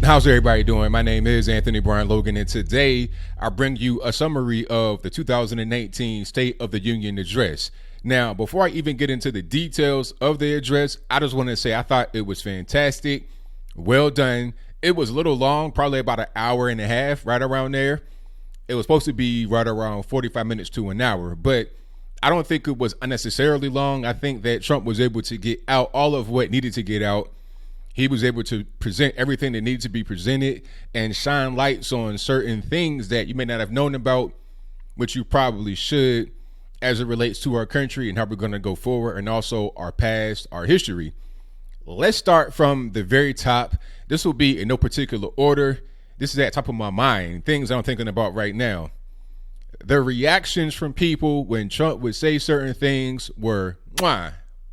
How's everybody doing? My name is Anthony Brian Logan, and today I bring you a summary of the 2019 State of the Union address. Now, before I even get into the details of the address, I just want to say I thought it was fantastic. Well done. It was a little long, probably about an hour and a half, right around there. It was supposed to be right around 45 minutes to an hour, but I don't think it was unnecessarily long. I think that Trump was able to get out all of what needed to get out. He was able to present everything that needed to be presented and shine lights on certain things that you may not have known about, which you probably should, as it relates to our country and how we're going to go forward, and also our past, our history. Let's start from the very top. This will be in no particular order. This is at the top of my mind, things I'm thinking about right now. The reactions from people when Trump would say certain things were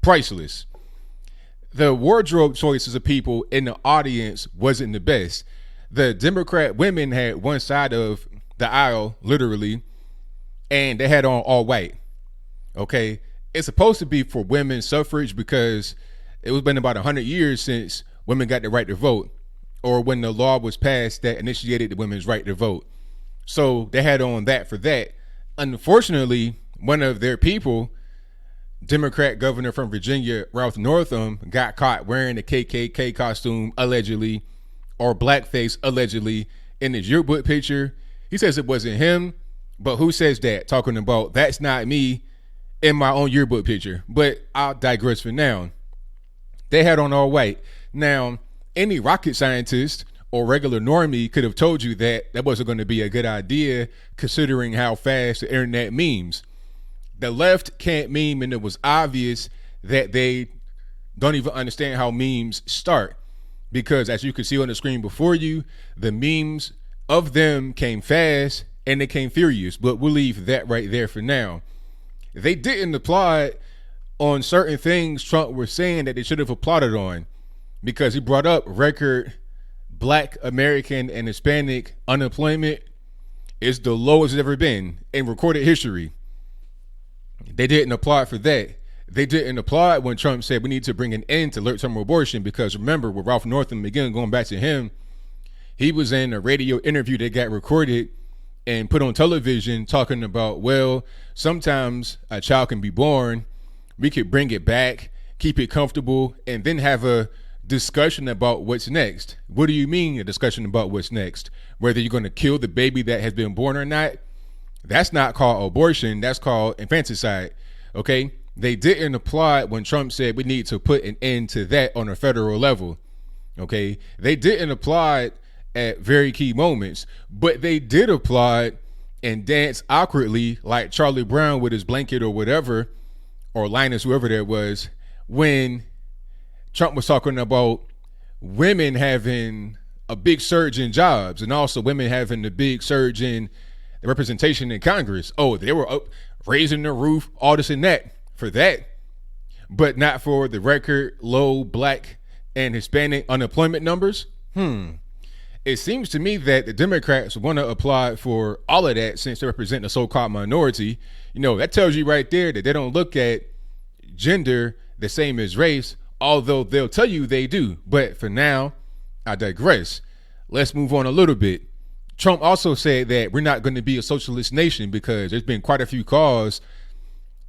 priceless. The wardrobe choices of people in the audience wasn't the best. The Democrat women had one side of the aisle, literally, and they had on all white. Okay, it's supposed to be for women's suffrage because it was been about 100 years since women got the right to vote, or when the law was passed that initiated the women's right to vote. So they had on that for that. Unfortunately, one of their people, Democrat governor from Virginia, Ralph Northam, got caught wearing a KKK costume, allegedly, or blackface, allegedly, in his yearbook picture. He says it wasn't him, but who says that? Talking about, that's not me in my own yearbook picture. But I'll digress for now. They had on all white. Now, any rocket scientist or regular normie could have told you that that wasn't going to be a good idea, considering how fast the internet memes. The left can't meme, and it was obvious that they don't even understand how memes start, because as you can see on the screen before you, the memes of them came fast and they came furious, but we'll leave that right there for now. They didn't applaud on certain things Trump was saying that they should have applauded on, because he brought up record Black American and Hispanic unemployment is the lowest it's ever been in recorded history. They didn't applaud for that. They didn't applaud when Trump said we need to bring an end to late-term abortion, because remember, with Ralph Northam, again, going back to him, he was in a radio interview that got recorded and put on television talking about, well, sometimes a child can be born, we could bring it back, keep it comfortable, and then have a discussion about what's next. What do you mean a discussion about what's next? Whether you're going to kill the baby that has been born or not? That's not called abortion. That's called infanticide. Okay. They didn't applaud when Trump said we need to put an end to that on a federal level. Okay. They didn't applaud at very key moments, but they did applaud and dance awkwardly like Charlie Brown with his blanket or whatever, or Linus, whoever that was, when Trump was talking about women having a big surge in jobs and also women having a big surge in the representation in Congress. Oh, they were up raising the roof, all this and that for that, but not for the record low Black and Hispanic unemployment numbers. It seems to me that the Democrats want to apply for all of that since they represent the so-called minority. You know, that tells you right there that they don't look at gender the same as race, although they'll tell you they do. But for now, I digress. Let's move on a little bit. Trump also said that we're not going to be a socialist nation because there's been quite a few calls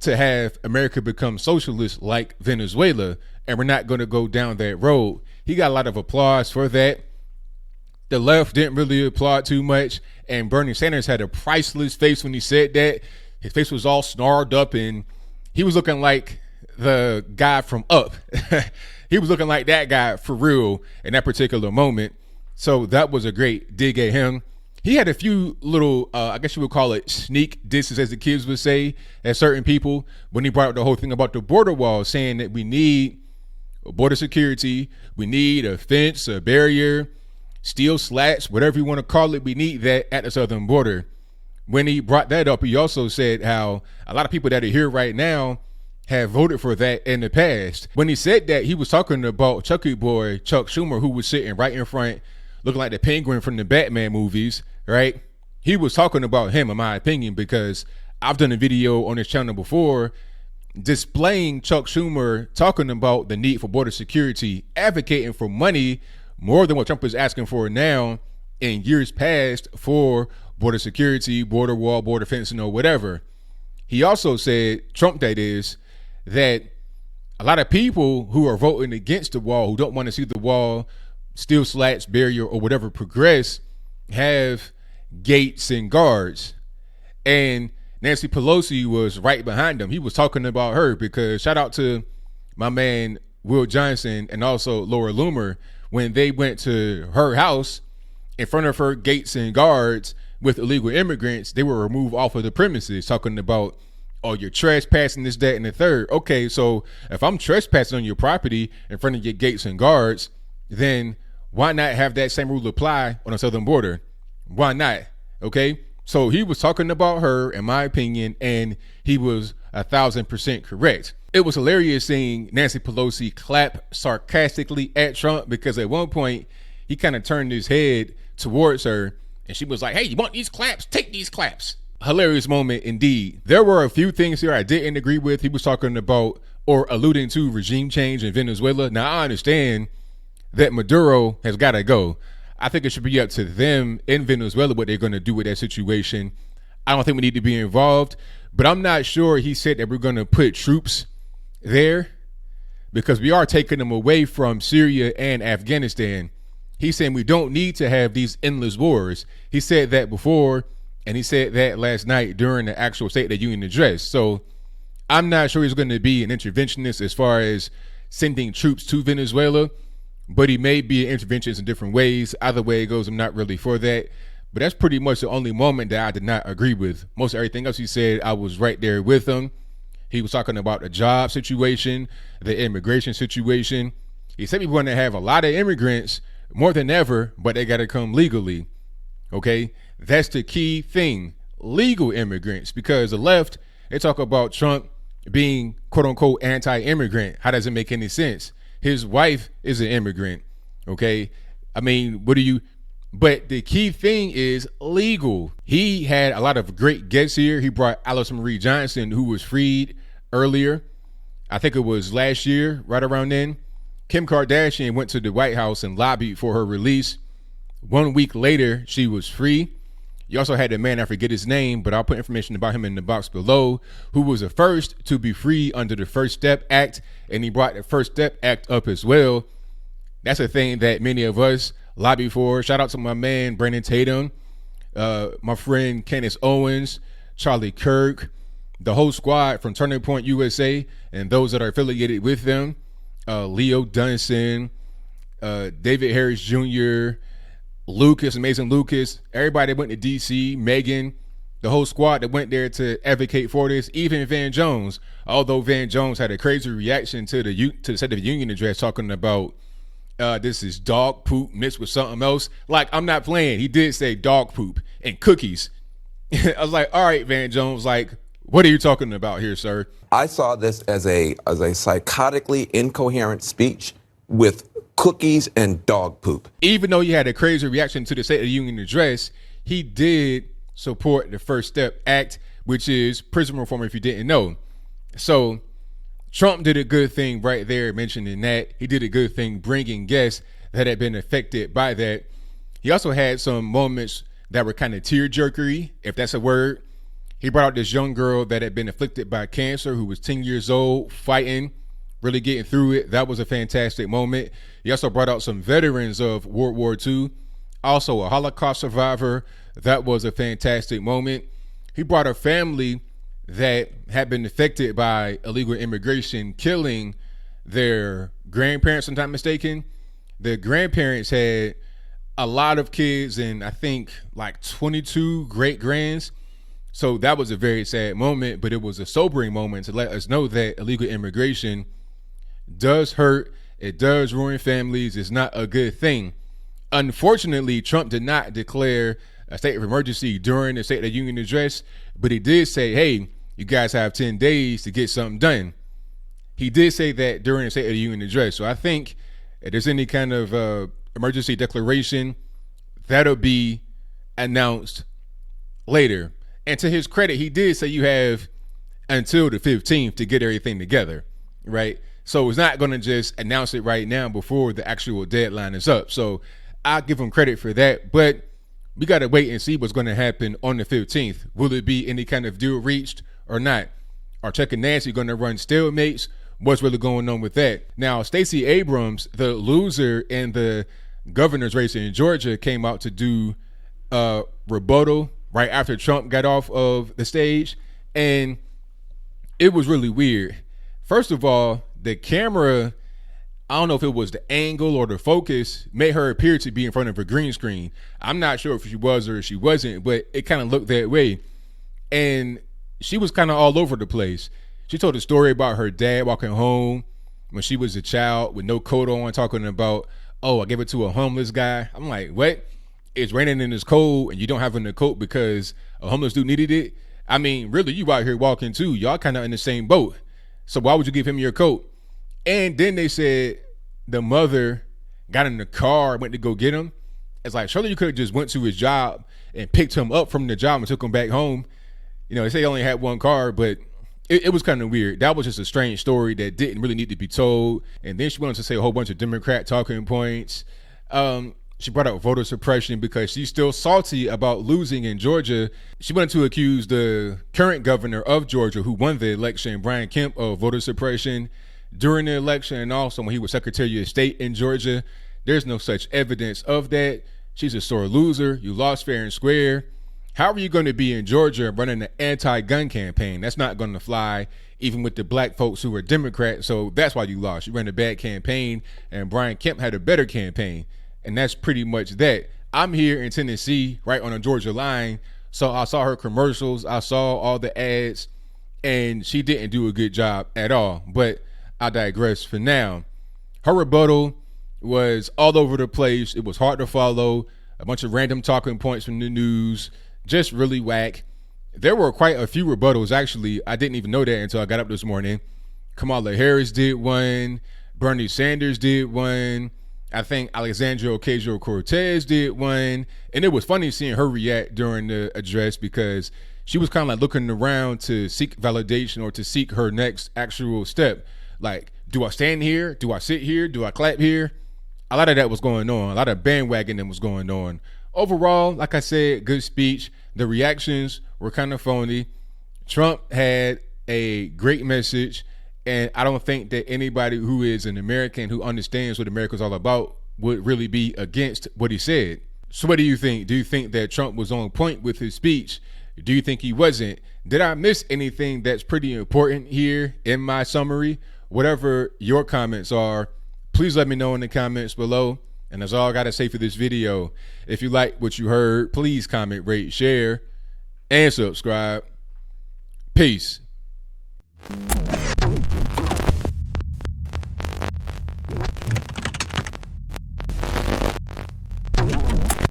to have America become socialist like Venezuela, and we're not going to go down that road. He got a lot of applause for that. The left didn't really applaud too much, and Bernie Sanders had a priceless face when he said that. His face was all snarled up, and he was looking like the guy from Up. He was looking like that guy for real in that particular moment. So that was a great dig at him. He had a few little, I guess you would call it sneak disses, as the kids would say, at certain people when he brought up the whole thing about the border wall, saying that we need border security, we need a fence, a barrier, steel slats, whatever you want to call it, we need that at the southern border. When he brought that up, he also said how a lot of people that are here right now have voted for that in the past. When he said that, he was talking about Chucky boy Chuck Schumer, who was sitting right in front, looking like the penguin from the Batman movies, right? He was talking about him, in my opinion, because I've done a video on this channel before displaying Chuck Schumer talking about the need for border security, advocating for money more than what Trump is asking for now in years past for border security, border wall, border fencing, or whatever. He also said, Trump that is, that a lot of people who are voting against the wall, who don't want to see the wall, steel slats, barrier, or whatever progress, have gates and guards. And Nancy Pelosi was right behind him. He was talking about her because shout out to my man Will Johnson and also Laura Loomer when they went to her house in front of her gates and guards with illegal immigrants. They were removed off of the premises, talking about, oh, you're trespassing, this, that, and the third. Okay, so if I'm trespassing on your property in front of your gates and guards, then why not have that same rule apply on the southern border? Why not? Okay, so he was talking about her, in my opinion, and he was 1,000% correct. It was hilarious seeing Nancy Pelosi clap sarcastically at Trump because at one point he kind of turned his head towards her and she was like, hey, you want these claps? Take these claps. Hilarious moment indeed. There were a few things here I didn't agree with. He was talking about or alluding to regime change in Venezuela. Now, I understand that Maduro has got to go. I think it should be up to them in Venezuela what they're going to do with that situation. I don't think we need to be involved, but I'm not sure he said that we're going to put troops there because we are taking them away from Syria and Afghanistan. He's saying we don't need to have these endless wars. He said that before, and he said that last night during the actual State of the Union address. So I'm not sure he's going to be an interventionist as far as sending troops to Venezuela, but he may be an interventionist in different ways. Either way it goes, I'm not really for that. But that's pretty much the only moment that I did not agree with. Most everything else he said, I was right there with him. He was talking about the job situation, the immigration situation. He said we want to have a lot of immigrants more than ever, but they got to come legally. Okay, that's the key thing, legal immigrants, because the left, they talk about Trump being quote unquote anti-immigrant. How does it make any sense? His wife is an immigrant. Okay, I mean, but the key thing is legal. He had a lot of great guests here. He brought Alice Marie Johnson, who was freed earlier. I think it was last year, right around then. Kim Kardashian went to the White House and lobbied for her release. 1 week later, she was free. You also had a man, I forget his name, but I'll put information about him in the box below, who was the first to be free under the First Step Act, and he brought the First Step Act up as well. That's a thing that many of us lobby for. Shout out to my man, Brandon Tatum, my friend, Candace Owens, Charlie Kirk, the whole squad from Turning Point USA, and those that are affiliated with them, Leo Dunson, David Harris Jr., Lucas, Amazing Lucas, everybody that went to DC, Megan, the whole squad that went there to advocate for this, even Van Jones, although Van Jones had a crazy reaction to the State of the Union address talking about this is dog poop mixed with something else. Like, I'm not playing. He did say dog poop and cookies. I was like, all right, Van Jones, like, what are you talking about here, sir? I saw this as a psychotically incoherent speech with cookies and dog poop. Even though he had a crazy reaction to the State of the Union address, he did support the First Step Act, which is prison reform, if you didn't know. So Trump did a good thing right there mentioning that. He did a good thing bringing guests that had been affected by that. He also had some moments that were kind of tearjerkery, if that's a word. He brought out this young girl that had been afflicted by cancer who was 10 years old, fighting, really getting through it. That was a fantastic moment. He also brought out some veterans of World War II, also a Holocaust survivor. That was a fantastic moment. He brought a family that had been affected by illegal immigration, killing their grandparents, if I'm not mistaken. The grandparents had a lot of kids and I think like 22 great grands. So that was a very sad moment, but it was a sobering moment to let us know that illegal immigration does hurt. It does ruin families. It's not a good thing. Unfortunately, Trump did not declare a state of emergency during the State of the Union address, but he did say, hey, you guys have 10 days to get something done. He did say that during the State of the Union address. So I think if there's any kind of emergency declaration, that'll be announced later. And to his credit, he did say you have until the 15th to get everything together, right? So it's not going to just announce it right now before the actual deadline is up. So I'll give him credit for that. But we got to wait and see what's going to happen on the 15th. Will it be any kind of deal reached or not? Are Chuck and Nancy going to run stalemates? What's really going on with that? Now, Stacey Abrams, the loser in the governor's race in Georgia, came out to do a rebuttal right after Trump got off of the stage. And it was really weird. First of all, the camera, I don't know if it was the angle or the focus, made her appear to be in front of a green screen. I'm not sure if she was or she wasn't, but it kind of looked that way. And she was kind of all over the place. She told a story about her dad walking home when she was a child with no coat on, talking about, oh, I gave it to a homeless guy. I'm like, what? It's raining and it's cold and you don't have a coat because a homeless dude needed it? I mean, really, you out here walking too. Y'all kind of in the same boat. So why would you give him your coat? And then they said the mother got in the car, went to go get him. It's like, surely you could have just went to his job and picked him up from the job and took him back home. You know, they say he only had one car, but it was kind of weird. That was just a strange story that didn't really need to be told. And then she went on to say a whole bunch of Democrat talking points. She brought up voter suppression because she's still salty about losing in Georgia. She wanted to accuse the current governor of Georgia, who won the election, Brian Kemp, of voter suppression during the election and also when he was Secretary of State in Georgia. There's no such evidence of that. She's a sore loser. You lost fair and square. How are you going to be in Georgia running an anti-gun campaign? That's not going to fly, even with the black folks who are Democrats. So that's why you lost. You ran a bad campaign, and Brian Kemp had a better campaign. And that's pretty much that. I'm here in Tennessee, right on the Georgia line. So I saw her commercials. I saw all the ads, and she didn't do a good job at all. But I digress for now. Her rebuttal was all over the place. It was hard to follow. A bunch of random talking points from the news. Just really whack. There were quite a few rebuttals, actually. I didn't even know that until I got up this morning. Kamala Harris did one. Bernie Sanders did one. I think Alexandria Ocasio-Cortez did one. And it was funny seeing her react during the address because she was kind of like looking around to seek validation or to seek her next actual step. Like, do I stand here? Do I sit here? Do I clap here? A lot of that was going on. A lot of bandwagoning was going on. Overall, like I said, good speech. The reactions were kind of phony. Trump had a great message, and I don't think that anybody who is an American who understands what America's all about would really be against what he said. So what do you think? Do you think that Trump was on point with his speech? Do you think he wasn't? Did I miss anything that's pretty important here in my summary? Whatever your comments are, please let me know in the comments below. And that's all I got to say for this video. If you like what you heard, please comment, rate, share, and subscribe. Peace.